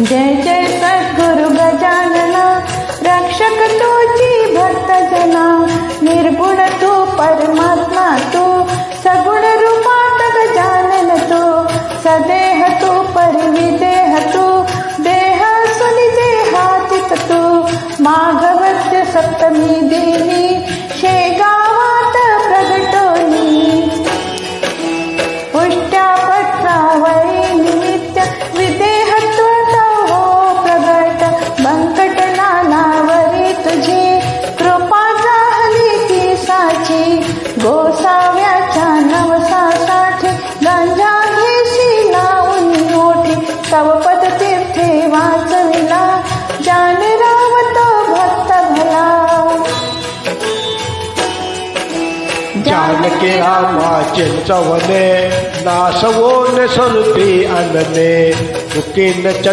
जय जय सद्गुरु गजानना, रक्षक तुझी भक्त जना। निर्गुण तू परमात्मा तू, सगुण रूपात गजानन तू। सदेह तू परिविदेह तू, देह सुनिजे हातीत तू। माघवद्य सप्तमी देवी, शेगावात प्रगटोनी। पुष्ट्या पत्रावरी निमित्त, विदेहत्व हो प्रगट। बंकट नानावरी तुझी, कृपा जाहली ती साची। गोसाव्याच्या नवसासाठी, गंजा घेशी लावून ओठी। तव पद तीर्थे वाचविला, जान रावतो भक्त भला। जानकी रामा चिंचवने, नासवोन सरुती अनने। मुकीन